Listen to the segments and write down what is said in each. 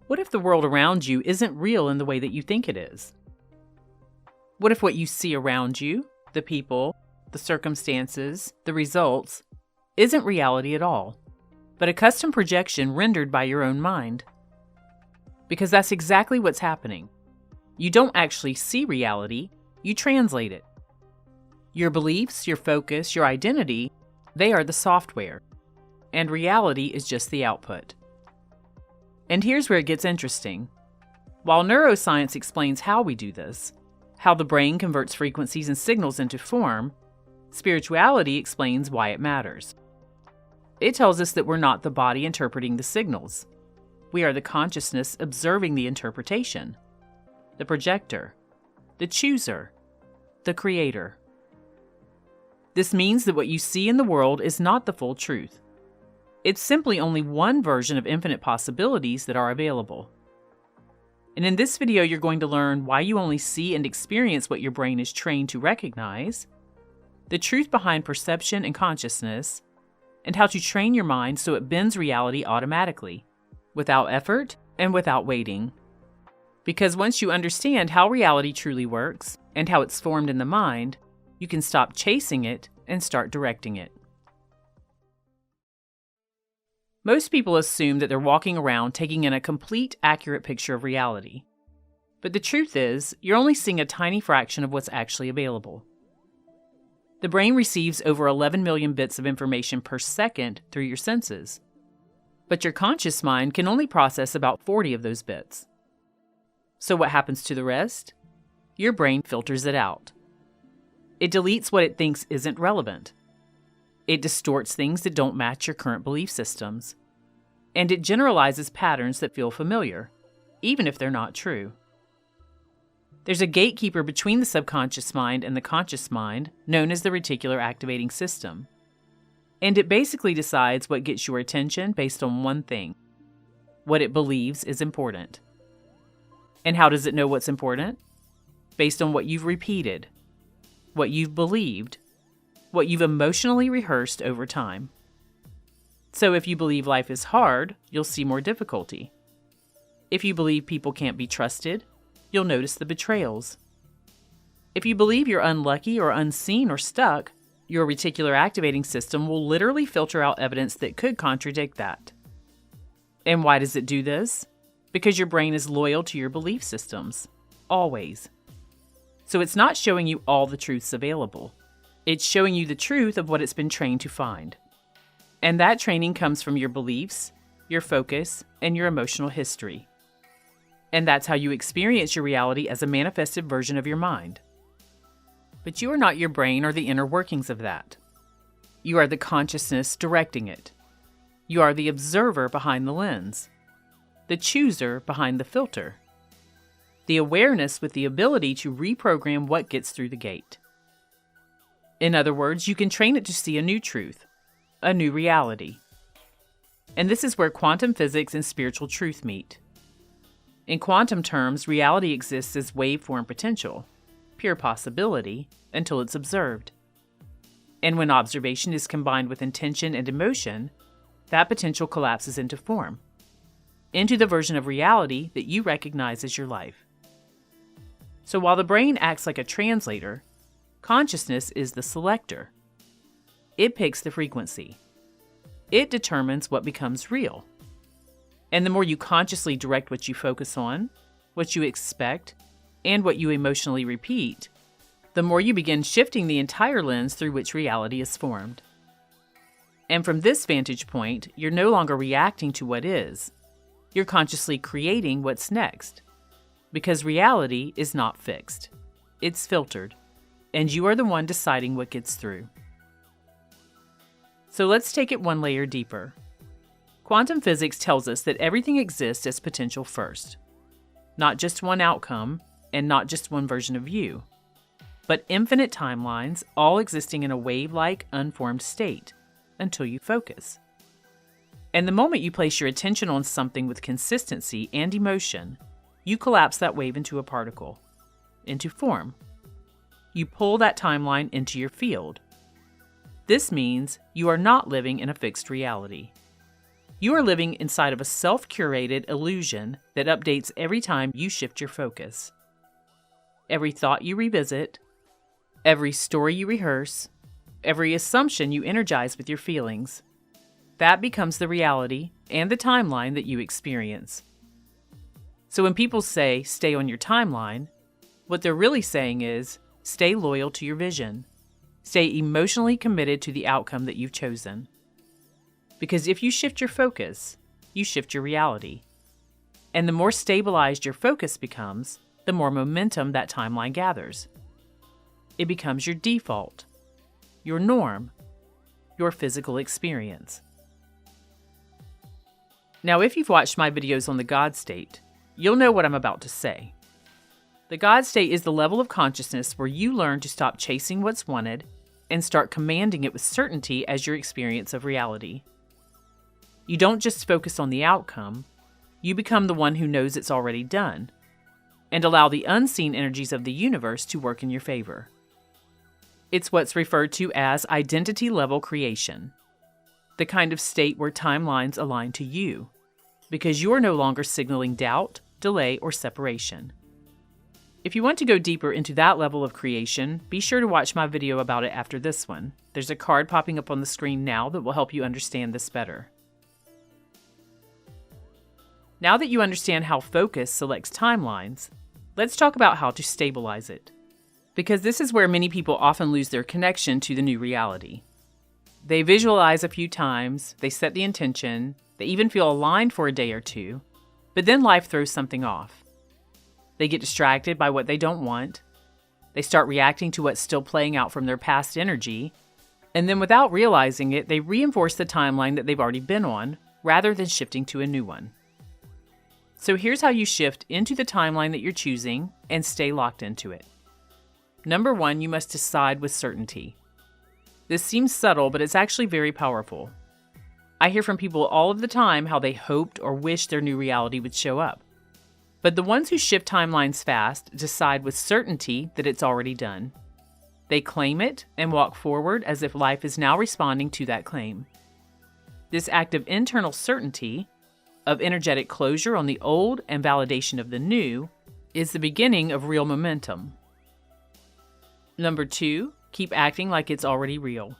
What if the world around you isn't real in the way that you think it is? What if what you see around you, the people, the circumstances, the results, isn't reality at all, but a custom projection rendered by your own mind? Because that's exactly what's happening. You don't actually see reality, you translate it. Your beliefs, your focus, your identity, they are the software, and reality is just the output. And here's where it gets interesting. While neuroscience explains how we do this, how the brain converts frequencies and signals into form, spirituality explains why it matters. It tells us that we're not the body interpreting the signals. We are the consciousness observing the interpretation, the projector, the chooser, the creator. This means that what you see in the world is not the full truth. It's simply only one version of infinite possibilities that are available. And in this video, you're going to learn why you only see and experience what your brain is trained to recognize, the truth behind perception and consciousness, and how to train your mind so it bends reality automatically, without effort and without waiting. Because once you understand how reality truly works and how it's formed in the mind, you can stop chasing it and start directing it. Most people assume that they're walking around taking in a complete, accurate picture of reality. But the truth is, you're only seeing a tiny fraction of what's actually available. The brain receives over 11 million bits of information per second through your senses. But your conscious mind can only process about 40 of those bits. So what happens to the rest? Your brain filters it out. It deletes what it thinks isn't relevant. It distorts things that don't match your current belief systems. And it generalizes patterns that feel familiar, even if they're not true. There's a gatekeeper between the subconscious mind and the conscious mind, known as the reticular activating system. And it basically decides what gets your attention based on one thing: what it believes is important. And how does it know what's important? Based on what you've repeated, what you've believed, what you've emotionally rehearsed over time. So if you believe life is hard, you'll see more difficulty. If you believe people can't be trusted, you'll notice the betrayals. If you believe you're unlucky or unseen or stuck, your reticular activating system will literally filter out evidence that could contradict that. And why does it do this? Because your brain is loyal to your belief systems, always. So it's not showing you all the truths available. It's showing you the truth of what it's been trained to find. And that training comes from your beliefs, your focus, and your emotional history. And that's how you experience your reality as a manifested version of your mind. But you are not your brain or the inner workings of that. You are the consciousness directing it. You are the observer behind the lens, the chooser behind the filter, the awareness with the ability to reprogram what gets through the gate. In other words, you can train it to see a new truth, a new reality. And this is where quantum physics and spiritual truth meet. In quantum terms, reality exists as waveform potential, pure possibility, until it's observed. And when observation is combined with intention and emotion, that potential collapses into form, into the version of reality that you recognize as your life. So while the brain acts like a translator, consciousness is the selector. It picks the frequency. It determines what becomes real. And the more you consciously direct what you focus on, what you expect, and what you emotionally repeat, the more you begin shifting the entire lens through which reality is formed. And from this vantage point, you're no longer reacting to what is. You're consciously creating what's next. Because reality is not fixed. It's filtered. And you are the one deciding what gets through. So let's take it one layer deeper. Quantum physics tells us that everything exists as potential first. Not just one outcome, and not just one version of you, but infinite timelines, all existing in a wave-like, unformed state, until you focus. And the moment you place your attention on something with consistency and emotion, you collapse that wave into a particle, into form. You pull that timeline into your field. This means you are not living in a fixed reality. You are living inside of a self-curated illusion that updates every time you shift your focus. Every thought you revisit, every story you rehearse, every assumption you energize with your feelings, that becomes the reality and the timeline that you experience. So when people say, stay on your timeline, what they're really saying is, stay loyal to your vision. Stay emotionally committed to the outcome that you've chosen. Because if you shift your focus, you shift your reality. And the more stabilized your focus becomes, the more momentum that timeline gathers. It becomes your default, your norm, your physical experience. Now, if you've watched my videos on the God state, you'll know what I'm about to say. The God state is the level of consciousness where you learn to stop chasing what's wanted and start commanding it with certainty as your experience of reality. You don't just focus on the outcome, you become the one who knows it's already done, and allow the unseen energies of the universe to work in your favor. It's what's referred to as identity level creation, the kind of state where timelines align to you, because you are no longer signaling doubt, delay, or separation. If you want to go deeper into that level of creation, be sure to watch my video about it after this one. There's a card popping up on the screen now that will help you understand this better. Now that you understand how focus selects timelines, let's talk about how to stabilize it. Because this is where many people often lose their connection to the new reality. They visualize a few times, they set the intention, they even feel aligned for a day or two, but then life throws something off. They get distracted by what they don't want, they start reacting to what's still playing out from their past energy, and then without realizing it, they reinforce the timeline that they've already been on, rather than shifting to a new one. So here's how you shift into the timeline that you're choosing and stay locked into it. Number 1, you must decide with certainty. This seems subtle, but it's actually very powerful. I hear from people all of the time how they hoped or wished their new reality would show up. But the ones who shift timelines fast decide with certainty that it's already done. They claim it and walk forward as if life is now responding to that claim. This act of internal certainty, of energetic closure on the old and validation of the new, is the beginning of real momentum. Number 2, keep acting like it's already real.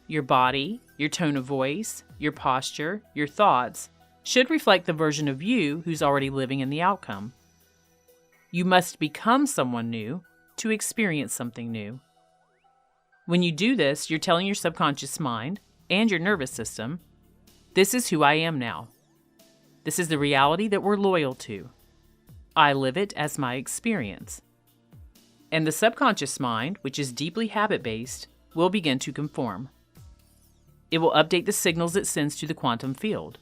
Your body, your tone of voice, your posture, your thoughts should reflect the version of you who's already living in the outcome. You must become someone new to experience something new. When you do this, you're telling your subconscious mind and your nervous system, this is who I am now. This is the reality that we're loyal to. I live it as my experience. And the subconscious mind, which is deeply habit-based, will begin to conform. It will update the signals it sends to the quantum field.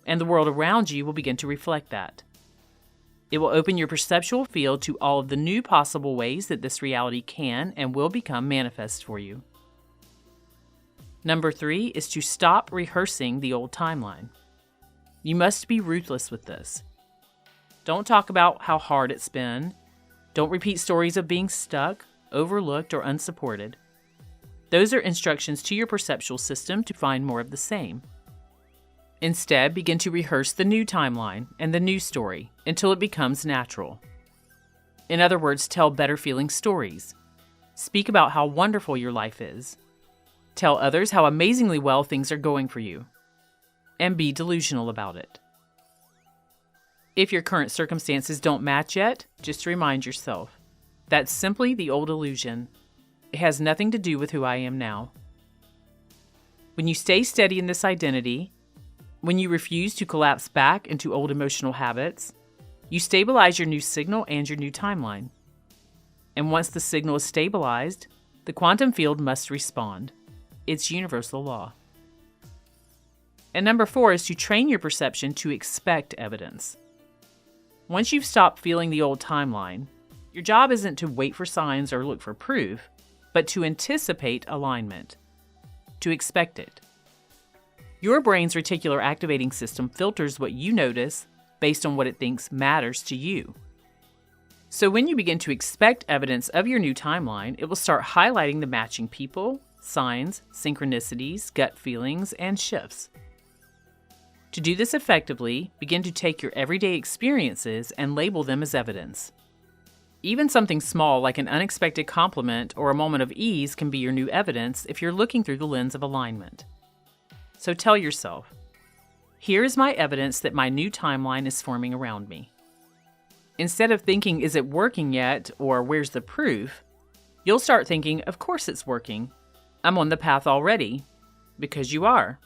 And the world around you will begin to reflect that. It will open your perceptual field to all of the new possible ways that this reality can and will become manifest for you. Number 3 is to stop rehearsing the old timeline. You must be ruthless with this. Don't talk about how hard it's been. Don't repeat stories of being stuck, overlooked, or unsupported. Those are instructions to your perceptual system to find more of the same. Instead, begin to rehearse the new timeline and the new story until it becomes natural. In other words, tell better feeling stories. Speak about how wonderful your life is. Tell others how amazingly well things are going for you. And be delusional about it. If your current circumstances don't match yet, just remind yourself. That's simply the old illusion. It has nothing to do with who I am now. When you stay steady in this identity, when you refuse to collapse back into old emotional habits, you stabilize your new signal and your new timeline. And once the signal is stabilized, the quantum field must respond. It's universal law. And number 4 is to train your perception to expect evidence. Once you've stopped feeling the old timeline, your job isn't to wait for signs or look for proof, but to anticipate alignment, to expect it. Your brain's reticular activating system filters what you notice based on what it thinks matters to you. So when you begin to expect evidence of your new timeline, it will start highlighting the matching people, signs, synchronicities, gut feelings, and shifts. To do this effectively, begin to take your everyday experiences and label them as evidence. Even something small like an unexpected compliment or a moment of ease can be your new evidence if you're looking through the lens of alignment. So tell yourself, here is my evidence that my new timeline is forming around me. Instead of thinking, is it working yet, or where's the proof, you'll start thinking, of course it's working. I'm on the path already, because you are.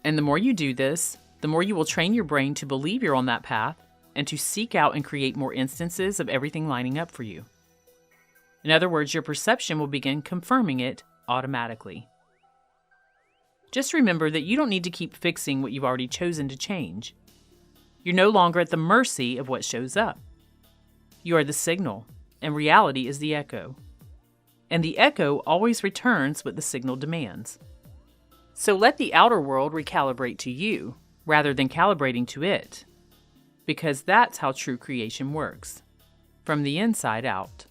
And the more you do this, the more you will train your brain to believe you're on that path and to seek out and create more instances of everything lining up for you. In other words, your perception will begin confirming it automatically. Just remember that you don't need to keep fixing what you've already chosen to change. You're no longer at the mercy of what shows up. You are the signal, and reality is the echo. And the echo always returns what the signal demands. So let the outer world recalibrate to you, rather than calibrating to it, because that's how true creation works, from the inside out.